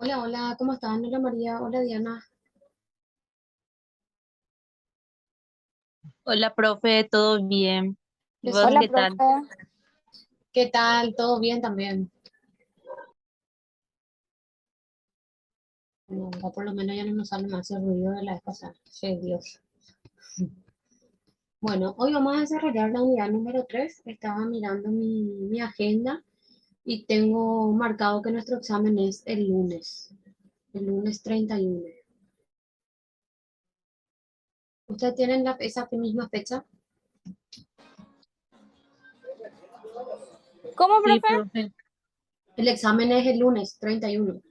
Hola, hola, ¿cómo están? Hola María, hola Diana. Hola, profe, ¿todo bien? ¿Y ¿Qué vos son? Hola, qué tal? profe. ¿Qué tal? ¿Todo bien también? Bueno, acá por lo menos ya no nos sale más el ruido de la vez pasada. Sí, Dios. Bueno, hoy vamos a desarrollar la unidad número 3. Estaba mirando mi agenda y tengo marcado que nuestro examen es el lunes 31. ¿Ustedes tienen esa misma fecha? ¿Cómo, Sí, profe? profe. El examen es el lunes 31.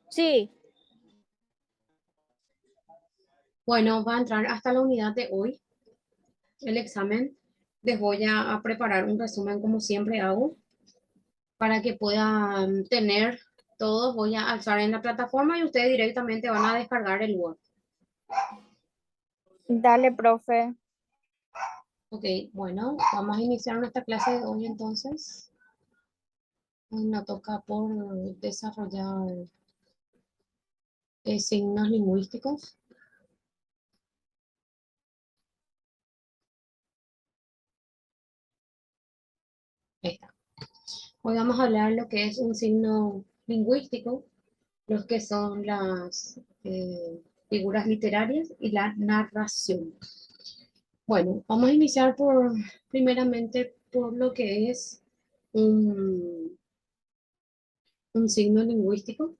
Sí, Bueno, va a entrar hasta la unidad de hoy el examen. Les voy a preparar un resumen como siempre hago para que puedan tener todos. Voy a alzar en la plataforma y ustedes directamente van a descargar el Word. dale, profe. Ok, bueno, vamos a iniciar nuestra clase de hoy entonces. Hoy nos toca por desarrollar signos lingüísticos. Ahí está. Hoy vamos a hablar lo que es un signo lingüístico, los que son las figuras literarias y la narración. Bueno, vamos a iniciar primeramente por lo que es un, un signo lingüístico.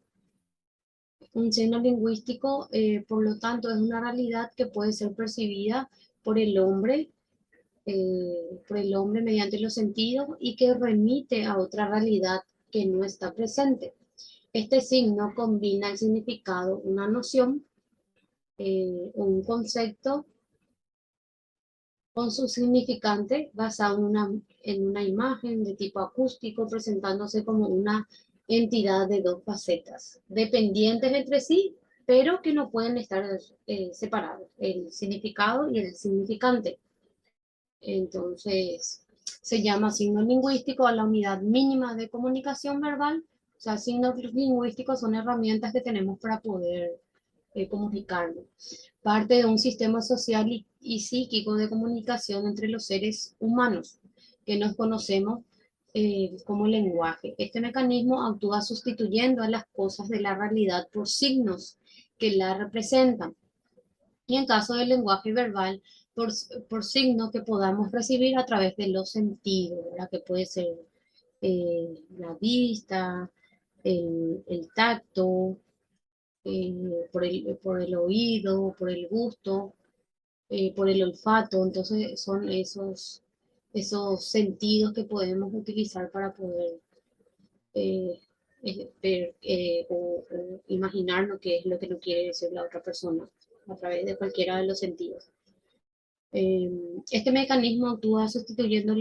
Un signo lingüístico, por lo tanto, es una realidad que puede ser percibida por por el hombre mediante los sentidos y que remite a otra realidad que no está presente. Este signo combina el significado, una noción, un concepto con su significante basado en una imagen de tipo acústico, presentándose como una entidad de dos facetas, dependientes entre sí, pero que no pueden estar separados, el significado y el significante. Entonces, se llama signo lingüístico a la unidad mínima de comunicación verbal. O sea, signos lingüísticos son herramientas que tenemos para poder comunicarnos, parte de un sistema social y psíquico de comunicación entre los seres humanos que nos conocemos como lenguaje. Este mecanismo actúa sustituyendo a las cosas de la realidad por signos que la representan. Y en caso del lenguaje verbal, por, por signos que podamos recibir a través de los sentidos, ¿verdad? Que puede ser la vista, el tacto, por el oído, por el gusto, por el olfato. Entonces son esos sentidos que podemos utilizar para poder eh, ver o imaginar lo que es lo que nos quiere decir la otra persona a través de cualquiera de los sentidos. Eh, este mecanismo actúa sustituyendo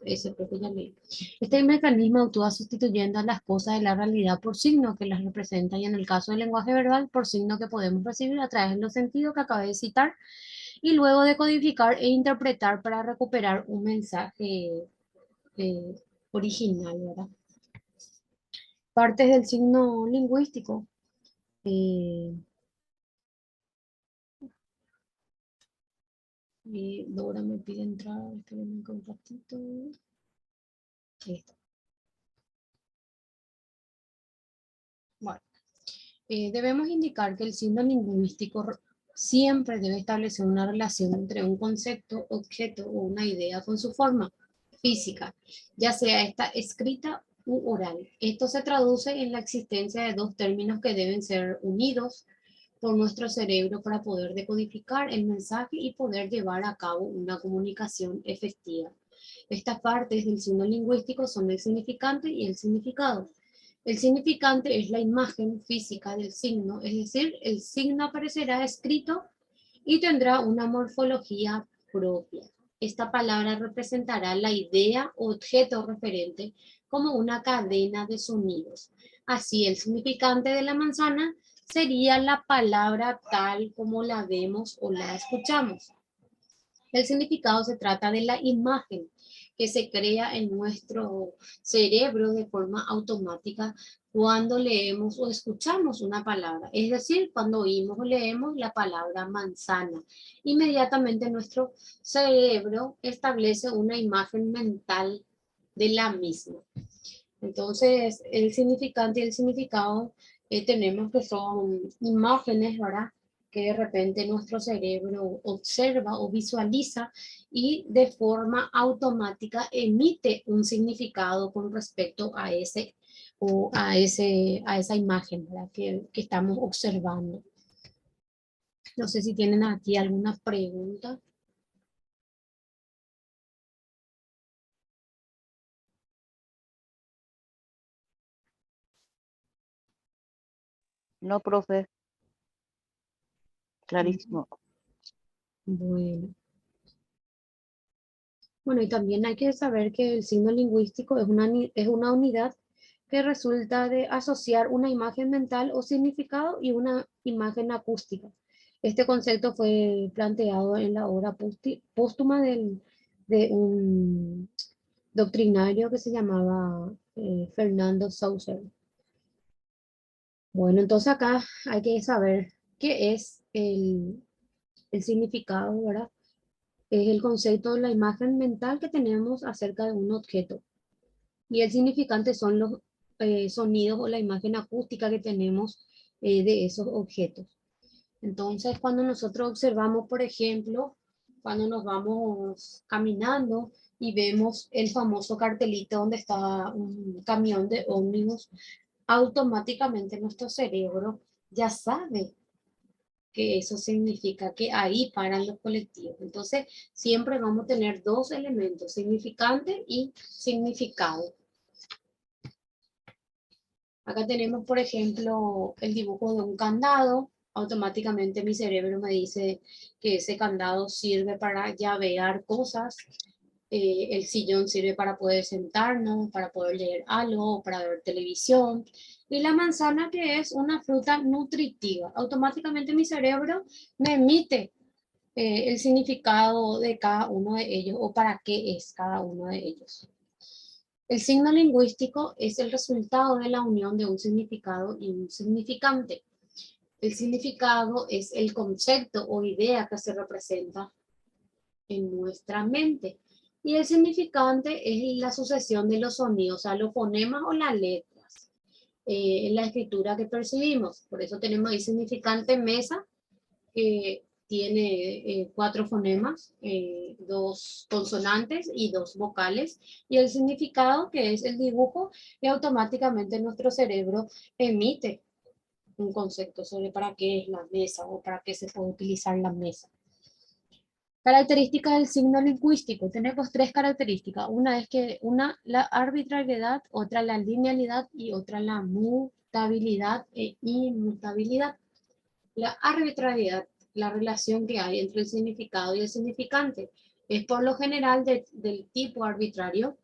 ese creo que ya leí. Este mecanismo actúa sustituyendo a las cosas de la realidad por signos que las representan y en el caso del lenguaje verbal por signos que podemos recibir a través de los sentidos que acabé de citar y luego de codificar e interpretar para recuperar un mensaje eh, original, ¿verdad? Partes del signo lingüístico. eh, Dora me pide entrar, espérenme un ratito. Ahí está. Bueno. Debemos indicar que el signo lingüístico siempre debe establecer una relación entre un concepto, objeto o una idea con su forma física, ya sea esta escrita u oral. Esto se traduce en la existencia de dos términos que deben ser unidos por nuestro cerebro para poder decodificar el mensaje y poder llevar a cabo una comunicación efectiva. Estas partes del signo lingüístico son el significante y el significado. El significante es la imagen física del signo, es decir, el signo aparecerá escrito y tendrá una morfología propia. Esta palabra representará la idea o objeto referente como una cadena de sonidos. Así, el significante de la manzana sería la palabra tal como la vemos o la escuchamos. El significado se trata de la imagen que se crea en nuestro cerebro de forma automática cuando leemos o escuchamos una palabra. Es decir, cuando oímos o leemos la palabra manzana. Inmediatamente nuestro cerebro establece una imagen mental de la misma. Entonces, el significante y el significado tenemos que son imágenes, ¿verdad? Que de repente nuestro cerebro observa o visualiza y de forma automática emite un significado con respecto a ese o a esa imagen, ¿verdad? Que estamos observando. No sé si tienen aquí alguna pregunta. No, profe, clarísimo. Bueno. Bueno, y también hay que saber que el signo lingüístico es una unidad que resulta de asociar una imagen mental o significado y una imagen acústica. Este concepto fue planteado en la obra póstuma de un doctrinario que se llamaba Fernando Saussure. Bueno, entonces acá hay que saber qué es el significado, ¿verdad? Es el concepto de la imagen mental que tenemos acerca de un objeto. Y el significante son los sonidos o la imagen acústica que tenemos de esos objetos. Entonces, cuando nosotros observamos, por ejemplo, cuando nos vamos caminando y vemos el famoso cartelito donde está un camión de ómnibus, automáticamente nuestro cerebro ya sabe que eso significa que ahí paran los colectivos. Entonces, siempre vamos a tener dos elementos, significante y significado. Acá tenemos, por ejemplo, el dibujo de un candado. Automáticamente mi cerebro me dice que ese candado sirve para llavear cosas. El sillón sirve para poder sentarnos, para poder leer algo, para ver televisión. Y la manzana, que es una fruta nutritiva. Automáticamente mi cerebro me emite el significado de cada uno de ellos o para qué es cada uno de ellos. El signo lingüístico es el resultado de la unión de un significado y un significante. El significado es el concepto o idea que se representa en nuestra mente. Y el significante es la sucesión de los sonidos, o sea, los fonemas o las letras en la escritura que percibimos. Por eso tenemos ahí significante mesa, que tiene 4 fonemas, 2 consonantes y 2 vocales, y el significado, que es el dibujo, y automáticamente nuestro cerebro emite un concepto sobre para qué es la mesa o para qué se puede utilizar la mesa. Características del signo lingüístico. Tenemos 3 características. Una es que la arbitrariedad, otra la linealidad y otra la mutabilidad e inmutabilidad. La arbitrariedad, la relación que hay entre el significado y el significante, es por lo general del tipo arbitrario,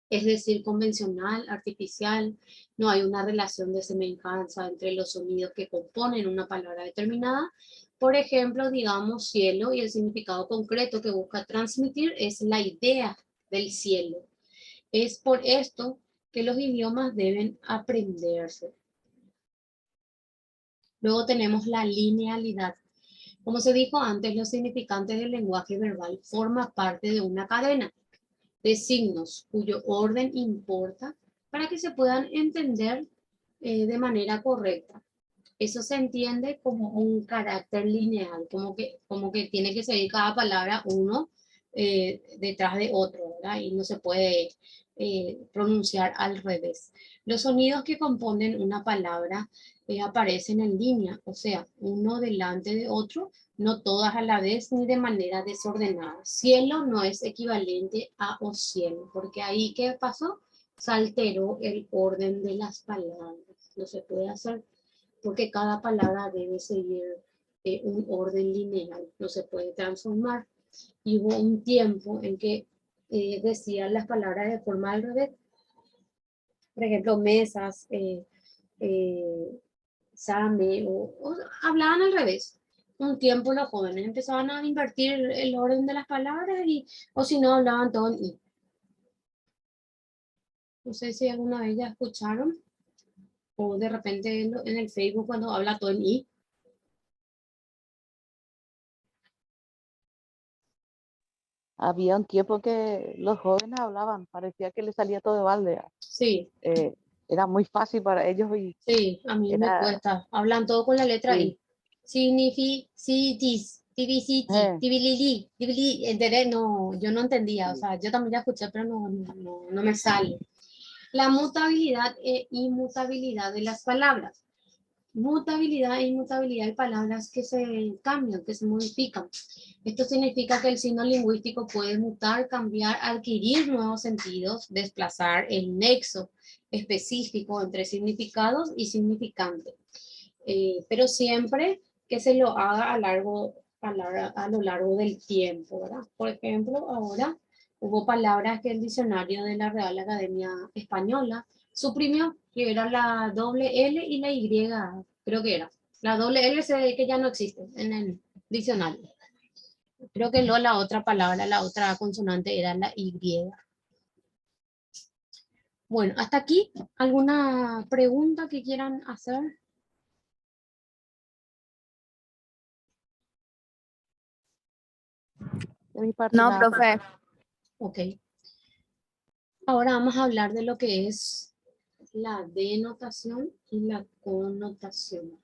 es decir, convencional, artificial. No hay una relación de semejanza entre los sonidos que componen una palabra determinada. Por ejemplo, digamos cielo, y el significado concreto que busca transmitir es la idea del cielo. Es por esto que los idiomas deben aprenderse. Luego tenemos la linealidad. Como se dijo antes, los significantes del lenguaje verbal forman parte de una cadena de signos cuyo orden importa para que se puedan entender de manera correcta. Eso se entiende como un carácter lineal, como que tiene que seguir cada palabra uno detrás de otro, ¿verdad? Y no se puede pronunciar al revés. Los sonidos que componen una palabra aparecen en línea, o sea, uno delante de otro, no todas a la vez ni de manera desordenada. Cielo no es equivalente a o cielo, porque ahí, ¿qué pasó? Se alteró el orden de las palabras. No se puede hacer porque cada palabra debe seguir un orden lineal, no se puede transformar. Y hubo un tiempo en que decían las palabras de forma al revés. Por ejemplo, mesas, same, o hablaban al revés. un tiempo los jóvenes empezaban a invertir el orden de las palabras o si no hablaban todo en I. No sé si alguna vez ya escucharon o de repente en el Facebook cuando habla todo en I. Había un tiempo que los jóvenes hablaban, parecía que les salía todo de balde. Sí, Era muy fácil para ellos y sí, a mí me era, cuesta. Hablan todo con la letra sí, I. Significis, tibiciti, eh, tibilili, tibili, ¿entendés? No, yo no entendía, o sí. sea, yo también ya escuché, pero no me sale. La mutabilidad e inmutabilidad de las palabras. Mutabilidad e inmutabilidad de palabras que se cambian, que se modifican. Esto significa que el signo lingüístico puede mutar, cambiar, adquirir nuevos sentidos, desplazar el nexo específico entre significados y significante. Pero siempre que se lo haga a lo largo del tiempo, ¿verdad? Por ejemplo, ahora hubo palabras que el diccionario de la Real Academia Española suprimió, que era la doble L y la Y, creo que era. La doble L se ve que ya no existe en el diccionario. Creo que la otra palabra, la otra consonante era la Y. Bueno, hasta aquí, ¿alguna pregunta que quieran hacer? De mi parte No, nada, profe. Ok. Ahora vamos a hablar de lo que es la denotación y la connotación.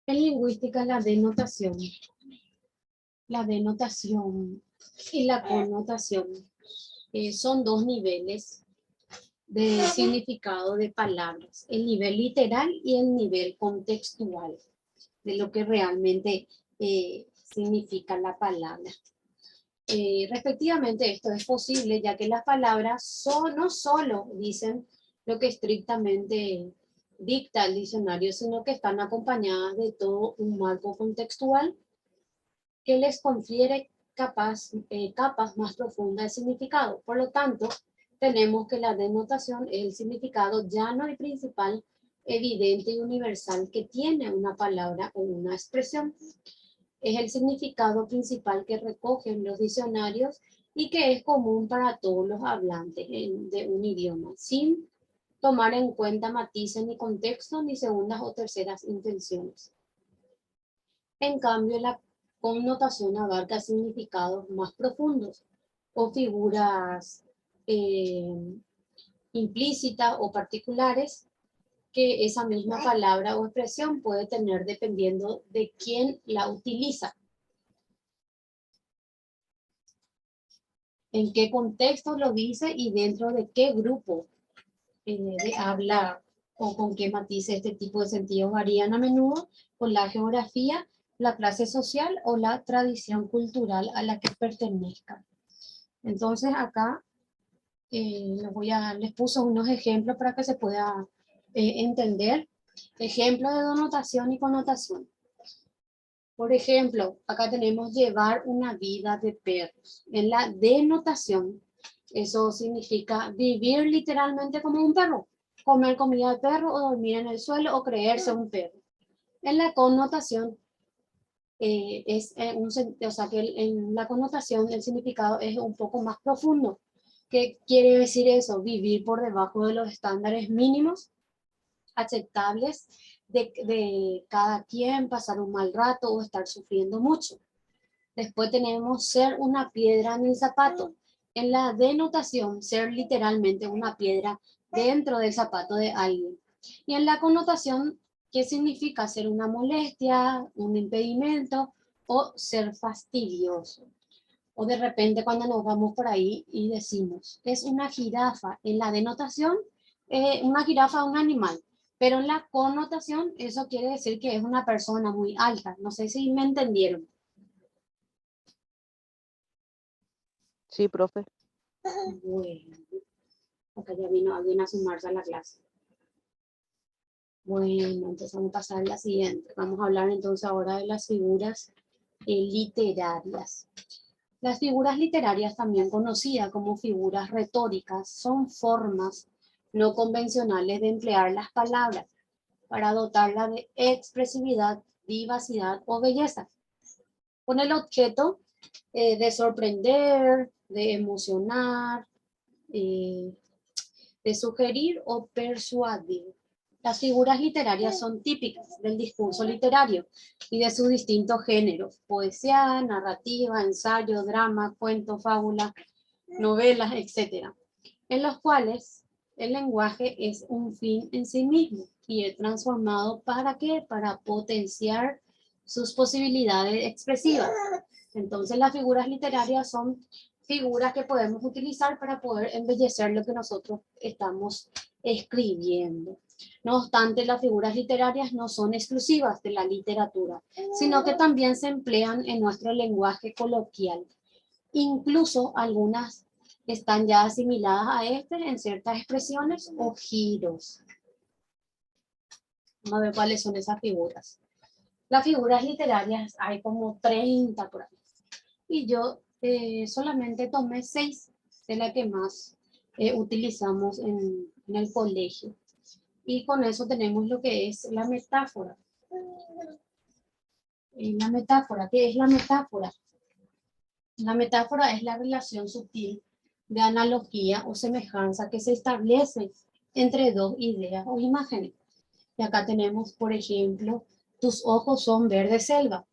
En lingüística, la denotación y la connotación son dos niveles de significado de palabras, el nivel literal y el nivel contextual de lo que realmente significa la palabra. Respectivamente, esto es posible ya que las palabras no solo dicen lo que estrictamente dicta el diccionario, sino que están acompañadas de todo un marco contextual que les confiere capas más profundas de significado. Por lo tanto, tenemos que la denotación es el significado llano y principal, evidente y universal que tiene una palabra o una expresión. Es el significado principal que recogen los diccionarios y que es común para todos los hablantes de un idioma, sin tomar en cuenta matices ni contexto ni segundas o terceras intenciones. En cambio, la connotación abarca significados más profundos o figuras eh, implícitas o particulares que esa misma palabra o expresión puede tener dependiendo de quién la utiliza, en qué contexto lo dice y dentro de qué grupo de habla o con qué matices este tipo de sentidos varían a menudo con la geografía, la clase social o la tradición cultural a la que pertenezca. Entonces acá les puse unos ejemplos para que se pueda entender. Ejemplos de denotación y connotación. Por ejemplo, acá tenemos llevar una vida de perros. En la denotación, eso significa vivir literalmente como un perro, comer comida de perro o dormir en el suelo o creerse un perro. En la connotación, o sea que en la connotación el significado es un poco más profundo. ¿Qué quiere decir eso? Vivir por debajo de los estándares mínimos aceptables de cada quien, pasar un mal rato o estar sufriendo mucho. Después tenemos ser una piedra en el zapato. En la denotación, ser literalmente una piedra dentro del zapato de alguien. Y en la connotación, ¿qué significa ser una molestia, un impedimento o ser fastidioso? O de repente cuando nos vamos por ahí y decimos, es una jirafa. En la denotación, una jirafa es un animal. Pero en la connotación, eso quiere decir que es una persona muy alta. No sé si me entendieron. sí, profe. Bueno, acá ya vino alguien a sumarse a la clase. Bueno, entonces vamos a pasar a la siguiente. Vamos a hablar entonces ahora de las figuras literarias. Las figuras literarias, también conocidas como figuras retóricas, son formas no convencionales de emplear las palabras para dotarla de expresividad, vivacidad o belleza, con el objeto de sorprender, de emocionar, de sugerir o persuadir. Las figuras literarias son típicas del discurso literario y de sus distintos géneros: poesía, narrativa, ensayo, drama, cuento, fábula, novelas, etc., en los cuales el lenguaje es un fin en sí mismo y es transformado ¿para qué? Para potenciar sus posibilidades expresivas. Entonces las figuras literarias son figuras que podemos utilizar para poder embellecer lo que nosotros estamos escribiendo. No obstante, las figuras literarias no son exclusivas de la literatura, sino que también se emplean en nuestro lenguaje coloquial. Incluso algunas están ya asimiladas a este en ciertas expresiones o giros. Vamos a ver cuáles son esas figuras. Las figuras literarias hay como 30 por ahí. Y yo solamente tomé 6 de las que más utilizamos en el colegio. Y con eso tenemos lo que es la metáfora. La metáfora, ¿qué es la metáfora? La metáfora es la relación sutil de analogía o semejanza que se establece entre dos ideas o imágenes. Y acá tenemos, por ejemplo, tus ojos son verde selva.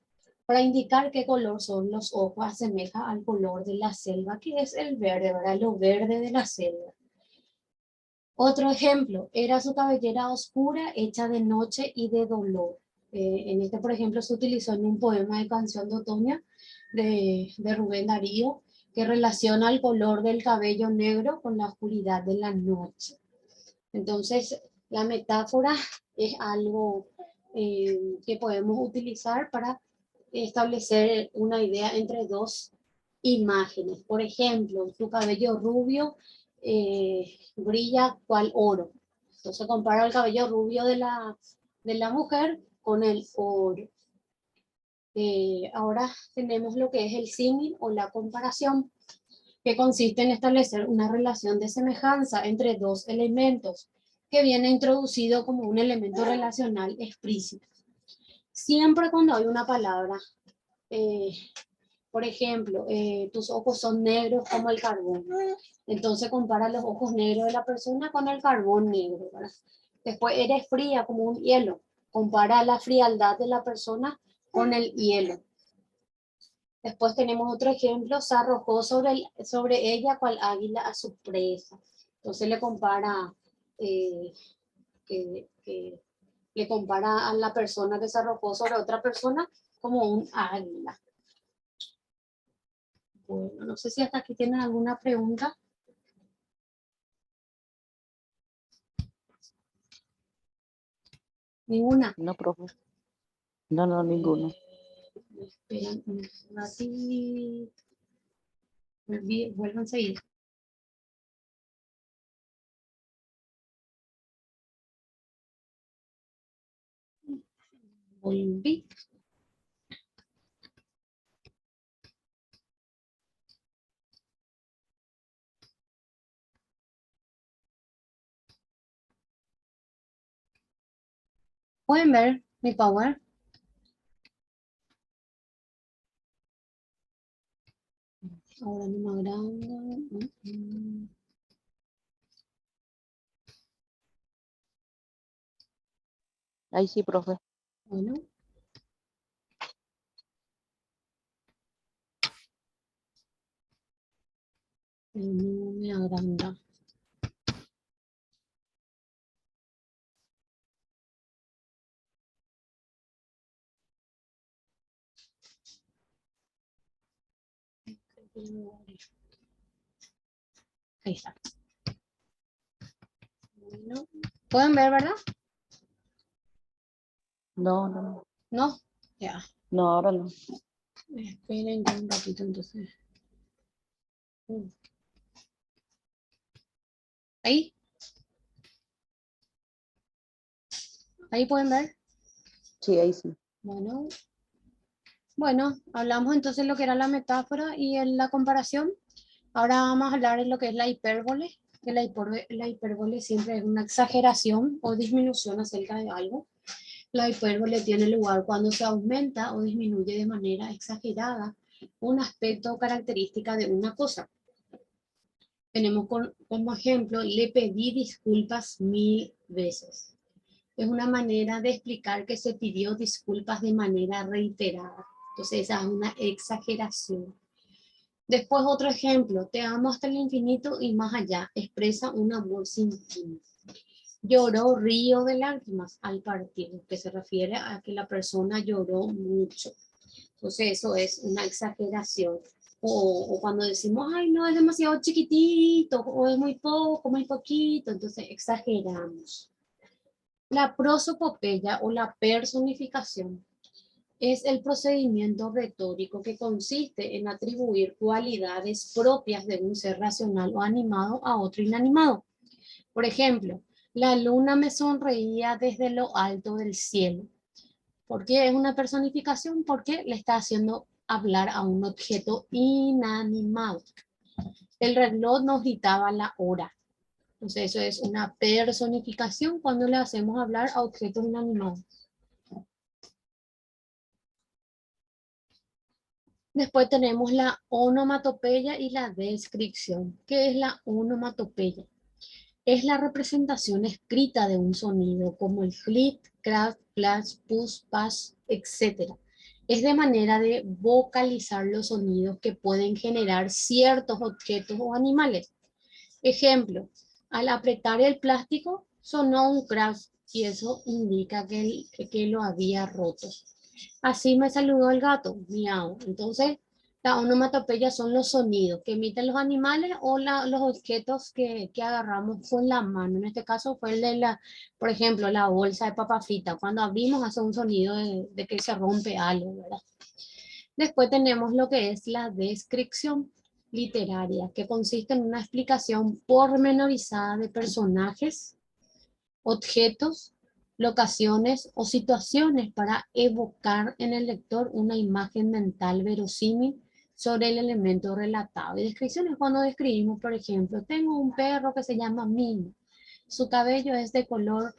Para indicar qué color son los ojos, asemeja al color de la selva, que es el verde, ¿verdad? Lo verde de la selva. Otro ejemplo, era su cabellera oscura, hecha de noche y de dolor. En este, por ejemplo, se utilizó en un poema de Canción de Otoño de Rubén Darío, que relaciona el color del cabello negro con la oscuridad de la noche. Entonces, la metáfora es algo que podemos utilizar para establecer una idea entre dos imágenes. Por ejemplo, tu cabello rubio brilla cual oro. Entonces compara el cabello rubio de la mujer con el oro. Ahora tenemos lo que es el símil o la comparación, que consiste en establecer una relación de semejanza entre dos elementos, que viene introducido como un elemento relacional explícito. Siempre cuando hay una palabra, por ejemplo, tus ojos son negros como el carbón, entonces compara los ojos negros de la persona con el carbón negro, ¿verdad? Después, eres fría como un hielo, compara la frialdad de la persona con el hielo. Después tenemos otro ejemplo: se arrojó sobre ella cual águila a su presa. Entonces le compara, le compara a la persona que se arrojó sobre otra persona como un águila. Bueno, no sé si hasta aquí tienen alguna pregunta. ¿Ninguna? No, profe. No, ninguno. Esperan un ratito. Vuelvan a seguir. Volví. ¿Pueden ver mi power? Ahora no me agranda. Ahí sí, profe. Bueno. No me agranda. Ahí está. Bueno. ¿Pueden ver, verdad? No. No, ya. No, ahora no. Esperen ya un ratito entonces. Ahí. Ahí pueden ver. Sí, ahí sí. Bueno, hablamos entonces de lo que era la metáfora y la comparación. Ahora vamos a hablar de lo que es la hipérbole, que la hipérbole siempre es una exageración o disminución acerca de algo. La hipérbole tiene lugar cuando se aumenta o disminuye de manera exagerada un aspecto o característica de una cosa. Tenemos como ejemplo, le pedí disculpas 1000 veces. Es una manera de explicar que se pidió disculpas de manera reiterada. Entonces esa es una exageración. Después otro ejemplo, te amo hasta el infinito y más allá, expresa un amor sin fin. Lloró río de lágrimas al partir, que se refiere a que la persona lloró mucho. Entonces eso es una exageración. O cuando decimos, ay, no, es demasiado chiquitito, o es muy poco, muy poquito, entonces exageramos. La prosopopeya o la personificación es el procedimiento retórico que consiste en atribuir cualidades propias de un ser racional o animado a otro inanimado. Por ejemplo, la luna me sonreía desde lo alto del cielo. ¿Por qué es una personificación? Porque le está haciendo hablar a un objeto inanimado. El reloj nos gritaba la hora. Entonces eso es una personificación cuando le hacemos hablar a objetos inanimados. Después tenemos la onomatopeya y la descripción. ¿Qué es la onomatopeya? Es la representación escrita de un sonido como el clic, crack, flash, push, pass, etc. Es de manera de vocalizar los sonidos que pueden generar ciertos objetos o animales. Ejemplo, al apretar el plástico sonó un crack y eso indica que lo había roto. Así me saludó el gato, miau. Entonces, la onomatopeya son los sonidos que emiten los animales o los objetos que agarramos con la mano. En este caso fue el de por ejemplo, la bolsa de papa frita. Cuando abrimos hace un sonido de que se rompe algo, ¿verdad? Después tenemos lo que es la descripción literaria, que consiste en una explicación pormenorizada de personajes, objetos, locaciones o situaciones para evocar en el lector una imagen mental verosímil sobre el elemento relatado. Y descripciones cuando describimos, por ejemplo, tengo un perro que se llama Mino, su cabello es de color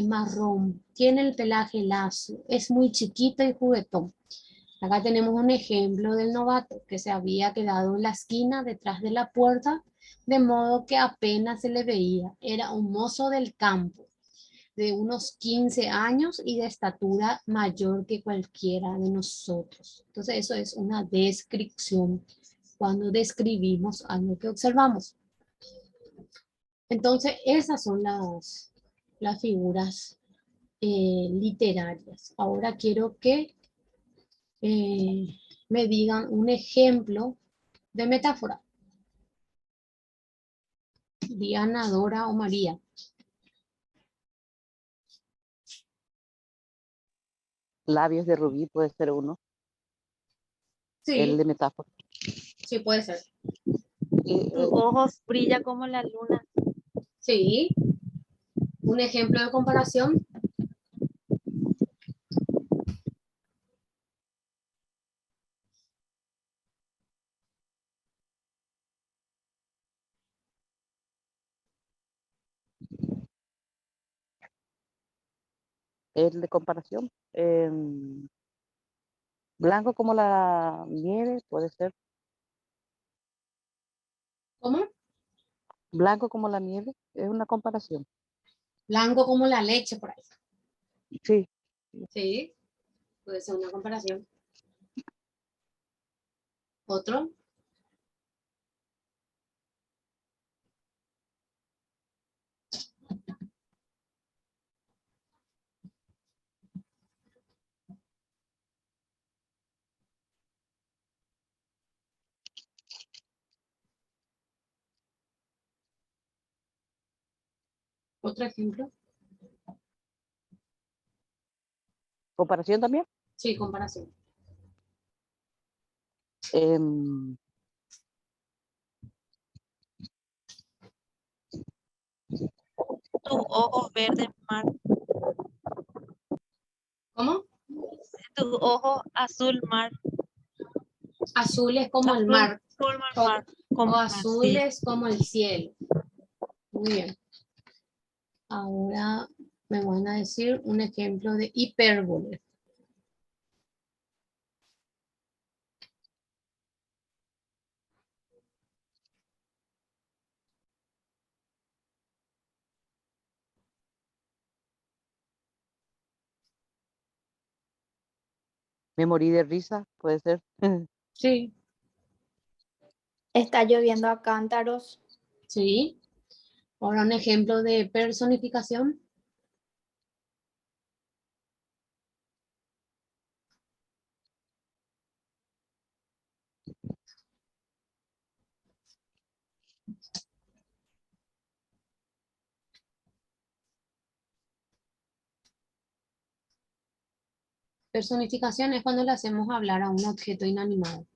marrón, tiene el pelaje lacio, es muy chiquito y juguetón. Acá tenemos un ejemplo del novato que se había quedado en la esquina detrás de la puerta, de modo que apenas se le veía. Era un mozo del campo de unos 15 años y de estatura mayor que cualquiera de nosotros. Entonces eso es una descripción cuando describimos algo que observamos. Entonces esas son las figuras literarias. Ahora quiero que me digan un ejemplo de metáfora. Diana, Dora o María. Labios de rubí puede ser uno, el Sí, de metáfora. sí puede ser. Y, Tus ojos brillan como la luna. Sí, un ejemplo de comparación. el de comparación. Blanco como la nieve puede ser. ¿Cómo? Blanco como la nieve es una comparación. Blanco como la leche por ahí. Sí, Sí, puede ser una comparación. Otro. Otro ejemplo. comparación también. Sí, comparación. Em, Tus ojos verdes mar. ¿Cómo? Tus ojos azul mar. Azul es como el Azul, mar. azul mar, O, mar. Como o el mar, azul sí. es como el cielo. Muy bien. Ahora Me van a decir un ejemplo de hipérbole. Me morí de risa, puede ser. Sí, Está lloviendo a cántaros. sí. Ahora un ejemplo de personificación. Personificación es cuando le hacemos hablar a un objeto inanimado.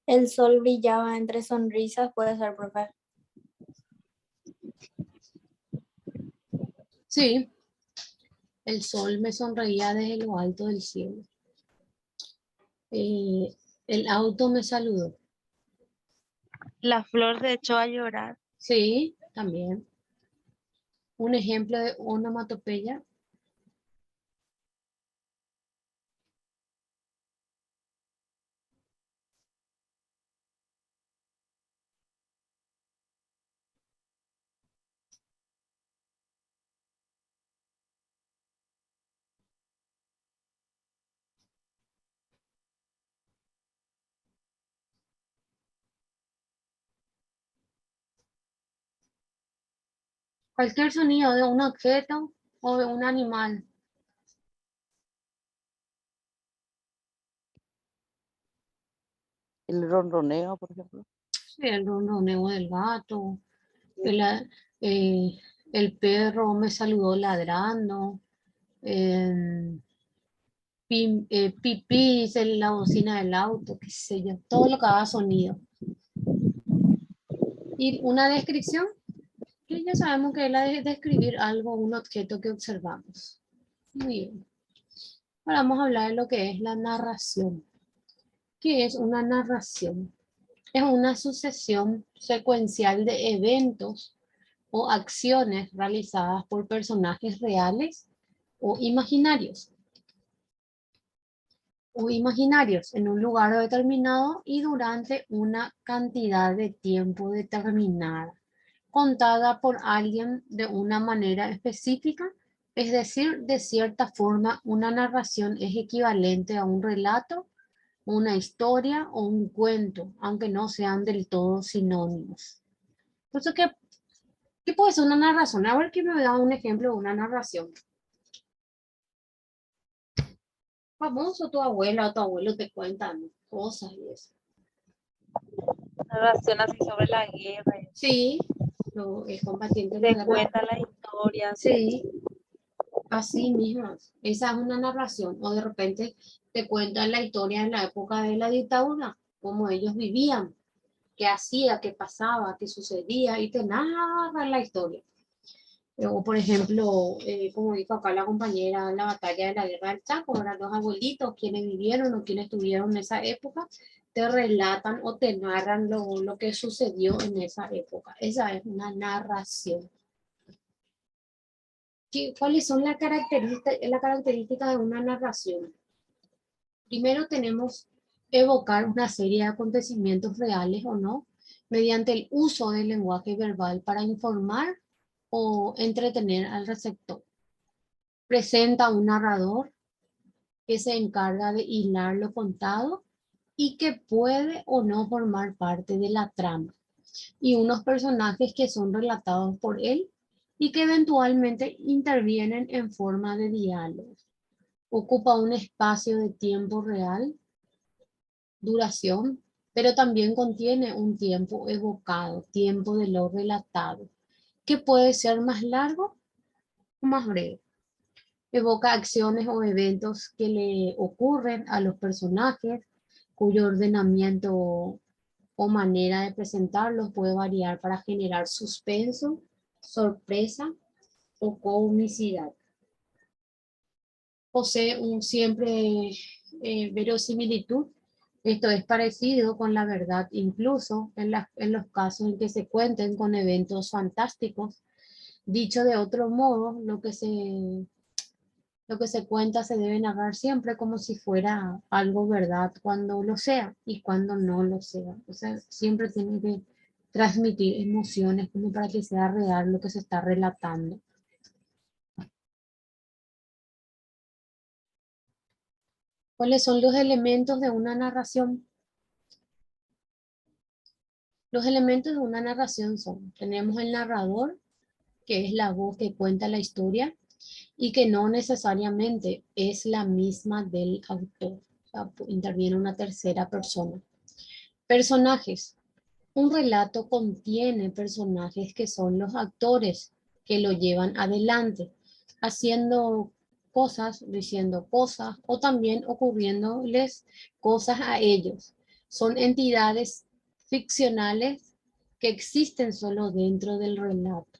El sol brillaba entre sonrisas, puede ser, profe. Sí, el sol me sonreía desde lo alto del cielo. El auto me saludó. La flor se echó a llorar. Sí, también. Un ejemplo de onomatopeya. Cualquier sonido de un objeto o de un animal. El ronroneo, por ejemplo. Sí, el ronroneo del gato. El, eh, el perro me saludó ladrando. Pipí, la bocina del auto, qué sé yo. Todo lo que haga sonido. Y una descripción, que ya sabemos que es la de describir algo, un objeto que observamos. Muy bien. Ahora vamos a hablar de lo que es la narración. ¿Qué es una narración? Es una sucesión secuencial de eventos o acciones realizadas por personajes reales o imaginarios. En un lugar determinado y durante una cantidad de tiempo determinada, contada por alguien de una manera específica, es decir, de cierta forma, una narración es equivalente a un relato, una historia o un cuento, aunque no sean del todo sinónimos. Entonces, ¿qué puede ser una narración? A ver, que me da un ejemplo de una narración. Famoso, tu abuela o tu abuelo te cuentan cosas y eso. Narración así sobre la guerra. Sí, el combatiente de la Se guerra. cuenta las historias. Sí, así mismo. Esa es una narración. O de repente te cuentan la historia en la época de la dictadura, cómo ellos vivían, qué hacía, qué pasaba, qué sucedía, y te narran la historia. O por ejemplo, como dijo acá la compañera, la batalla de la guerra del Chaco, eran los abuelitos, quienes vivieron o quienes estuvieron en esa época, te relatan o te narran lo que sucedió en esa época. Esa es una narración. ¿Cuáles son las características de una narración? Primero tenemos evocar una serie de acontecimientos reales o no, mediante el uso del lenguaje verbal para informar o entretener al receptor. Presenta un narrador que se encarga de hilar lo contado y que puede o no formar parte de la trama, y unos personajes que son relatados por él y que eventualmente intervienen en forma de diálogo. Ocupa un espacio de tiempo real, duración, pero también contiene un tiempo evocado, tiempo de lo relatado, que puede ser más largo o más breve. Evoca acciones o eventos que le ocurren a los personajes, cuyo ordenamiento o manera de presentarlos puede variar para generar suspenso, sorpresa o comicidad. Posee un siempre verosimilitud, Esto es parecido con la verdad, incluso en los casos en que se cuenten con eventos fantásticos. Dicho de otro modo, lo que se cuenta se debe narrar siempre como si fuera algo verdad cuando lo sea y cuando no lo sea. O sea, siempre tiene que transmitir emociones como para que sea real lo que se está relatando. ¿Cuáles son los elementos de una narración? Los elementos de una narración son, tenemos el narrador, que es la voz que cuenta la historia y que no necesariamente es la misma del autor. O sea, interviene una tercera persona. Personajes. Un relato contiene personajes que son los actores que lo llevan adelante, haciendo cosas, diciendo cosas o también ocurriéndoles cosas a ellos. Son entidades ficcionales que existen solo dentro del relato.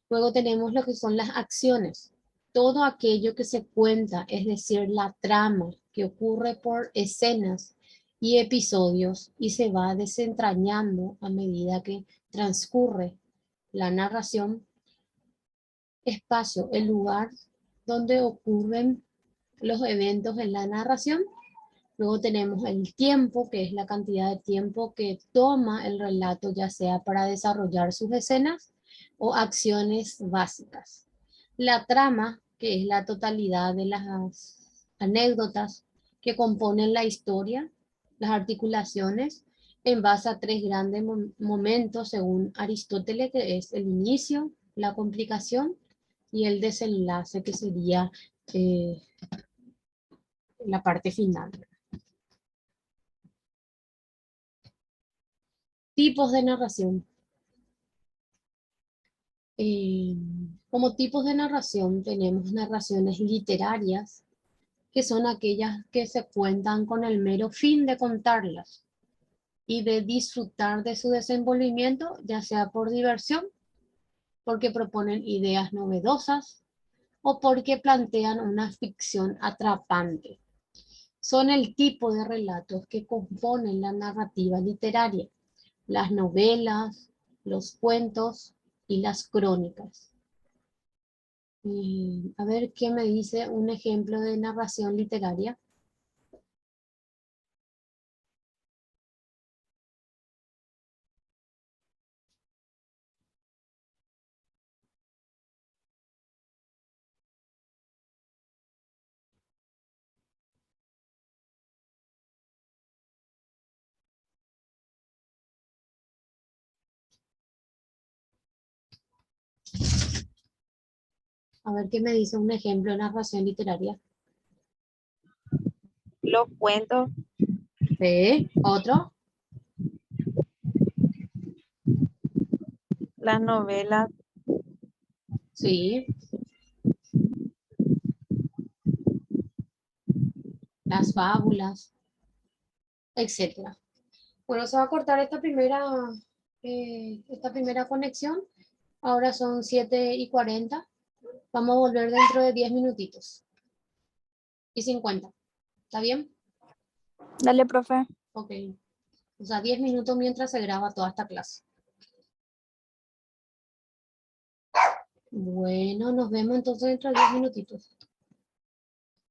Luego tenemos lo que son las acciones. Todo aquello que se cuenta, es decir, la trama que ocurre por escenas y episodios y se va desentrañando a medida que transcurre la narración. Espacio, el lugar donde ocurren los eventos en la narración. Luego tenemos el tiempo, que es la cantidad de tiempo que toma el relato, ya sea para desarrollar sus escenas o acciones básicas. La trama, que es la totalidad de las anécdotas que componen la historia, las articulaciones, en base a tres grandes momentos, según Aristóteles, que es el inicio, la complicación y el desenlace, que sería la parte final. Tipos de narración. Como tipos de narración tenemos narraciones literarias, que son aquellas que se cuentan con el mero fin de contarlas y de disfrutar de su desenvolvimiento, ya sea por diversión, porque proponen ideas novedosas o porque plantean una ficción atrapante. Son el tipo de relatos que componen la narrativa literaria, las novelas, los cuentos y las crónicas. A ver qué me dice un ejemplo de narración literaria. A ver qué me dice un ejemplo de narración literaria. Los cuentos, Sí, otro. las novelas, Sí, las fábulas, etcétera. Bueno, se va a cortar esta primera conexión. Ahora son 7:40. Vamos a volver dentro de 10 minutitos. Y 50. ¿Está bien? Dale, profe. Ok. O sea, 10 minutos mientras se graba toda esta clase. Bueno, nos vemos entonces dentro de 10 minutitos.